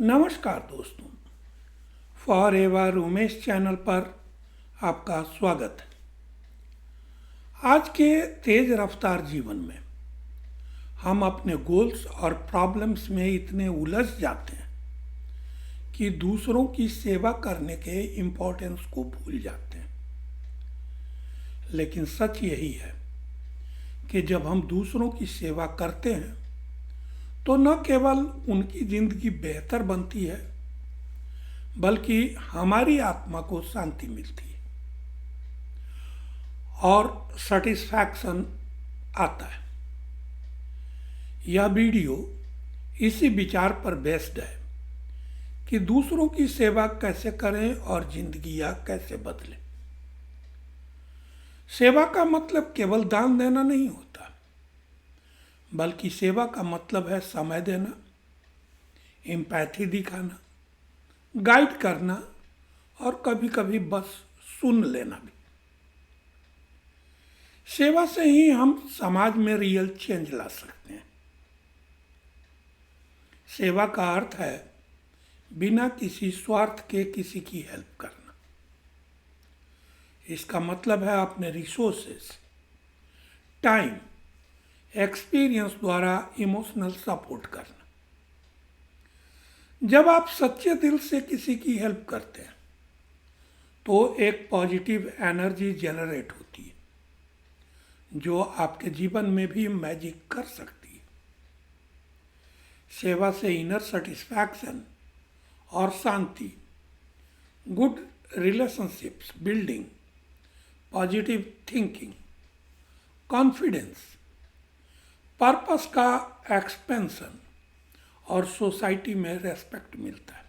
नमस्कार दोस्तों, for ever Umesh channel पर आपका स्वागत है। आज के तेज रफ्तार जीवन में हम अपने गोल्स और प्रॉब्लम्स में इतने उलझ जाते हैं कि दूसरों की सेवा करने के इम्पोर्टेंस को भूल जाते हैं। लेकिन सच यही है कि जब हम दूसरों की सेवा करते हैं तो न केवल उनकी जिंदगी बेहतर बनती है बल्कि हमारी आत्मा को शांति मिलती है और सेटिस्फैक्शन आता है। यह वीडियो इसी विचार पर बेस्ड है कि दूसरों की सेवा कैसे करें और जिंदगियां कैसे बदलें। सेवा का मतलब केवल दान देना नहीं होता, बल्कि सेवा का मतलब है समय देना, एम्पैथी दिखाना, गाइड करना और कभी कभी बस सुन लेना भी। सेवा से ही हम समाज में रियल चेंज ला सकते हैं। सेवा का अर्थ है बिना किसी स्वार्थ के किसी की हेल्प करना। इसका मतलब है अपने रिसोर्सेस, टाइम, एक्सपीरियंस द्वारा इमोशनल सपोर्ट करना। जब आप सच्चे दिल से किसी की हेल्प करते हैं तो एक पॉजिटिव एनर्जी जनरेट होती है जो आपके जीवन में भी मैजिक कर सकती है। सेवा से इनर सेटिस्फैक्शन और शांति, good relationships building, positive thinking, confidence, purpose का एक्सपेंशन और सोसाइटी में रेस्पेक्ट मिलता है।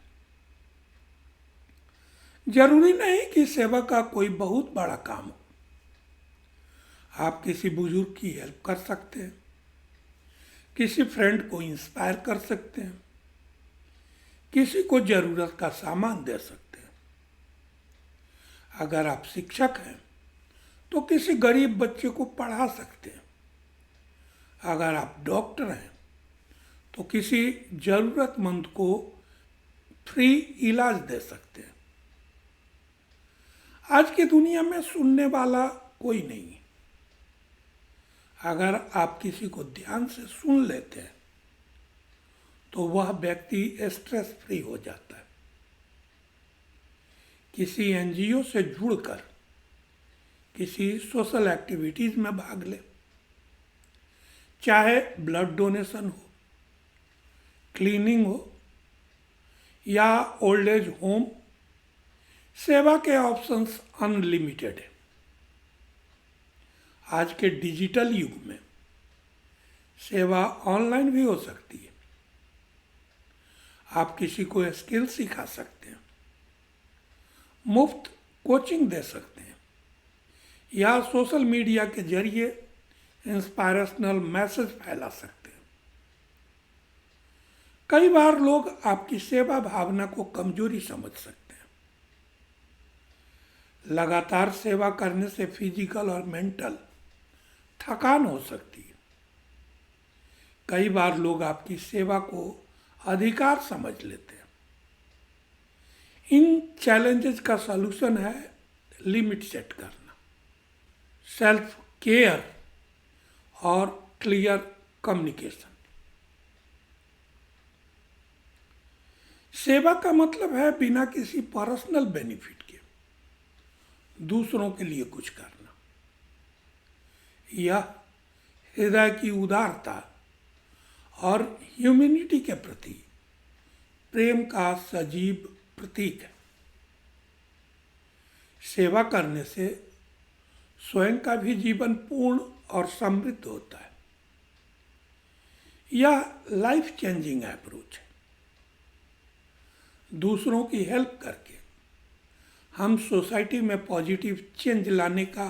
जरूरी नहीं कि सेवा का कोई बहुत बड़ा काम हो। आप किसी बुजुर्ग की हेल्प कर सकते हैं, किसी फ्रेंड को इंस्पायर कर सकते हैं, किसी को जरूरत का सामान दे सकते हैं। अगर आप शिक्षक हैं तो किसी गरीब बच्चे को पढ़ा सकते हैं। अगर आप डॉक्टर हैं तो किसी जरूरतमंद को फ्री इलाज दे सकते हैं। आज की दुनिया में सुनने वाला कोई नहीं है। अगर आप किसी को ध्यान से सुन लेते हैं तो वह व्यक्ति स्ट्रेस फ्री हो जाता है। किसी एनजीओ से जुड़कर किसी सोशल एक्टिविटीज में भाग ले, चाहे ब्लड डोनेशन हो, क्लीनिंग हो या ओल्ड एज होम, सेवा के ऑप्शंस अनलिमिटेड है। आज के डिजिटल युग में सेवा ऑनलाइन भी हो सकती है। आप किसी को स्किल सिखा सकते हैं, मुफ्त कोचिंग दे सकते हैं या सोशल मीडिया के जरिए इंस्पायरेशनल मैसेज फैला सकते हैं। कई बार लोग आपकी सेवा भावना को कमजोरी समझ सकते हैं। लगातार सेवा करने से फिजिकल और मेंटल थकान हो सकती है। कई बार लोग आपकी सेवा को अधिकार समझ लेते हैं। इन चैलेंजेस का सलूशन है लिमिट सेट करना, सेल्फ केयर और क्लियर कम्युनिकेशन। सेवा का मतलब है बिना किसी पर्सनल बेनिफिट के दूसरों के लिए कुछ करना। यह हृदय की उदारता और ह्यूमैनिटी के प्रति प्रेम का सजीव प्रतीक है। सेवा करने से स्वयं का भी जीवन पूर्ण और समृद्ध होता है। यह लाइफ चेंजिंग अप्रोच है। दूसरों की हेल्प करके हम सोसाइटी में पॉजिटिव चेंज लाने का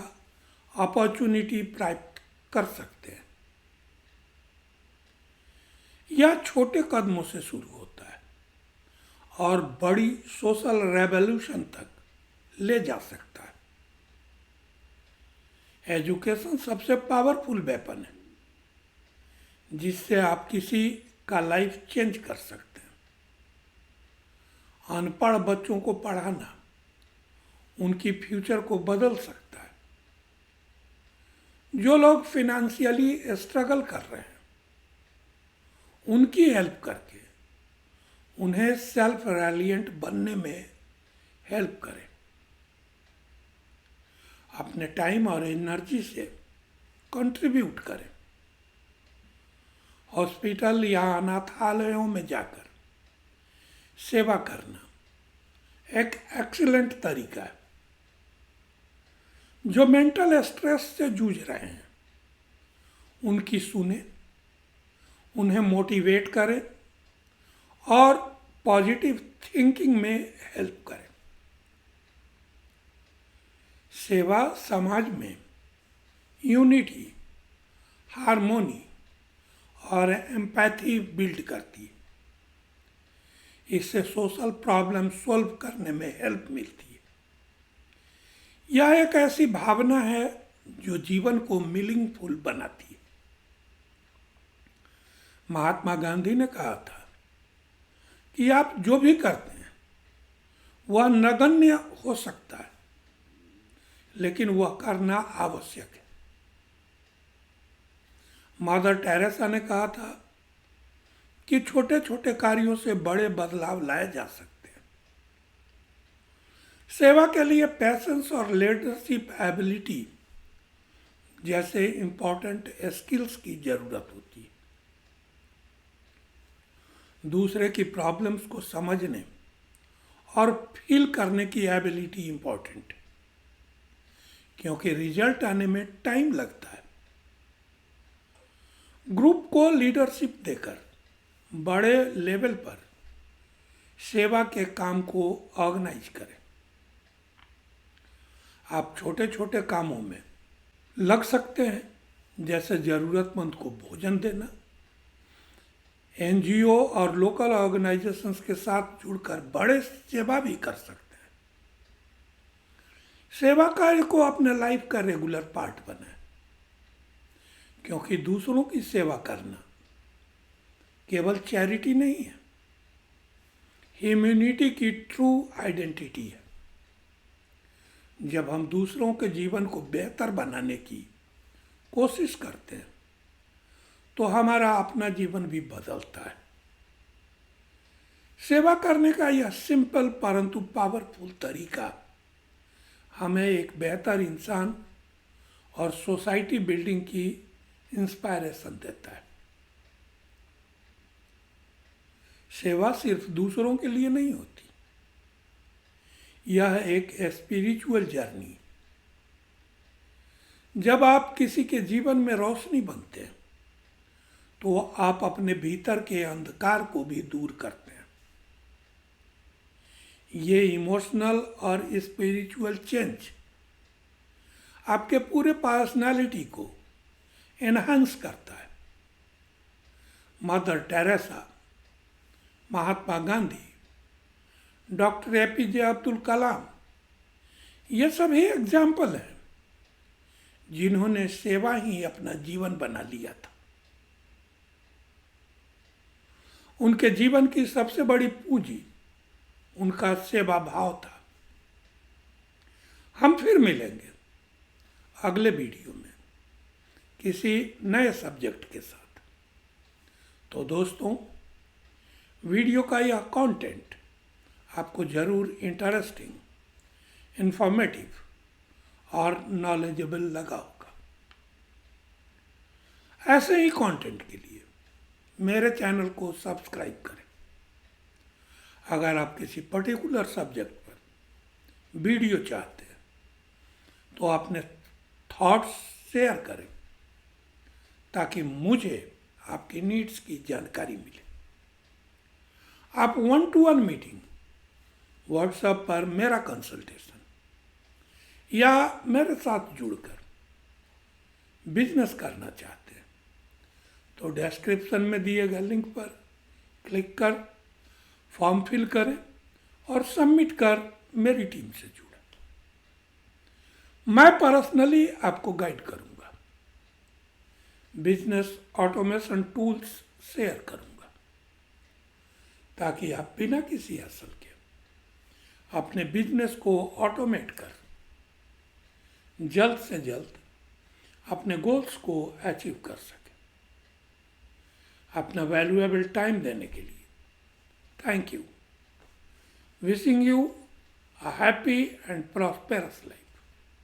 अपॉर्चुनिटी प्राप्त कर सकते हैं। यह छोटे कदमों से शुरू होता है और बड़ी सोशल रेवोल्यूशन तक ले जा सकता है। एजुकेशन सबसे पावरफुल वेपन है जिससे आप किसी का लाइफ चेंज कर सकते हैं। अनपढ़ बच्चों को पढ़ाना उनकी फ्यूचर को बदल सकता है। जो लोग फिनेंशियली स्ट्रगल कर रहे हैं उनकी हेल्प करके उन्हें सेल्फ रिलायंट बनने में हेल्प करें। अपने टाइम और एनर्जी से कंट्रीब्यूट करें। हॉस्पिटल या अनाथालयों में जाकर सेवा करना एक एक्सीलेंट तरीका है। जो मेंटल स्ट्रेस से जूझ रहे हैं उनकी सुने, उन्हें मोटिवेट करें और पॉजिटिव थिंकिंग में हेल्प करें। सेवा समाज में यूनिटी, हार्मोनी और एम्पैथी बिल्ड करती है। इससे सोशल प्रॉब्लम सॉल्व करने में हेल्प मिलती है। यह एक ऐसी भावना है जो जीवन को मीनिंगफुल बनाती है। महात्मा गांधी ने कहा था कि आप जो भी करते हैं वह नगण्य हो सकता है, लेकिन वह करना आवश्यक है। मदर टेरेसा ने कहा था कि छोटे छोटे कार्यों से बड़े बदलाव लाए जा सकते हैं। सेवा के लिए पैशंस और लीडरशिप एबिलिटी जैसे इंपॉर्टेंट स्किल्स की जरूरत होती है। दूसरे की प्रॉब्लम्स को समझने और फील करने की एबिलिटी इंपॉर्टेंट है, क्योंकि रिजल्ट आने में टाइम लगता है। ग्रुप को लीडरशिप देकर बड़े लेवल पर सेवा के काम को ऑर्गेनाइज करें। आप छोटे छोटे कामों में लग सकते हैं, जैसे ज़रूरतमंद को भोजन देना, एनजीओ और लोकल ऑर्गेनाइजेशंस के साथ जुड़कर बड़े सेवा भी कर सकते हैं। सेवा कार्य को अपने लाइफ का रेगुलर पार्ट बनाएं, क्योंकि दूसरों की सेवा करना केवल चैरिटी नहीं है, ह्यूमैनिटी की ट्रू आइडेंटिटी है। जब हम दूसरों के जीवन को बेहतर बनाने की कोशिश करते हैं तो हमारा अपना जीवन भी बदलता है। सेवा करने का यह सिंपल परंतु पावरफुल तरीका हमें एक बेहतर इंसान और सोसाइटी बिल्डिंग की इंस्पायरेशन देता है। सेवा सिर्फ दूसरों के लिए नहीं होती, यह एक स्पिरिचुअल जर्नी। जब आप किसी के जीवन में रोशनी बनते हैं तो आप अपने भीतर के अंधकार को भी दूर करते हैं। ये इमोशनल और स्पिरिचुअल चेंज आपके पूरे पर्सनालिटी को एनहांस करता है। Mother Teresa, Mahatma Gandhi, doctor APJ Abdul Kalam, ये सभी एग्जाम्पल हैं जिन्होंने सेवा ही अपना जीवन बना लिया था। उनके जीवन की सबसे बड़ी पूंजी उनका सेवा भाव था। हम फिर मिलेंगे अगले वीडियो में किसी नए सब्जेक्ट के साथ। तो दोस्तों, वीडियो का यह कंटेंट आपको ज़रूर इंटरेस्टिंग, इंफॉर्मेटिव और नॉलेजेबल लगा होगा। ऐसे ही कंटेंट के लिए मेरे चैनल को सब्सक्राइब करें। अगर आप किसी पर्टिकुलर सब्जेक्ट पर वीडियो चाहते हैं तो अपने थॉट्स शेयर करें ताकि मुझे आपकी नीड्स की जानकारी मिले। आप 1-to-1 मीटिंग, व्हाट्सएप पर मेरा कंसल्टेशन या मेरे साथ जुड़कर बिजनेस करना चाहते हैं तो डिस्क्रिप्शन में दिए गए लिंक पर क्लिक कर फॉर्म फिल करें और सबमिट कर मेरी टीम से जुड़ें। मैं पर्सनली आपको गाइड करूंगा, बिजनेस ऑटोमेशन टूल्स शेयर करूंगा ताकि आप बिना किसी हासिल के अपने बिजनेस को ऑटोमेट कर जल्द से जल्द अपने गोल्स को अचीव कर सके। अपना वैल्यूएबल टाइम देने के लिए thank you. Wishing you a happy and prosperous life.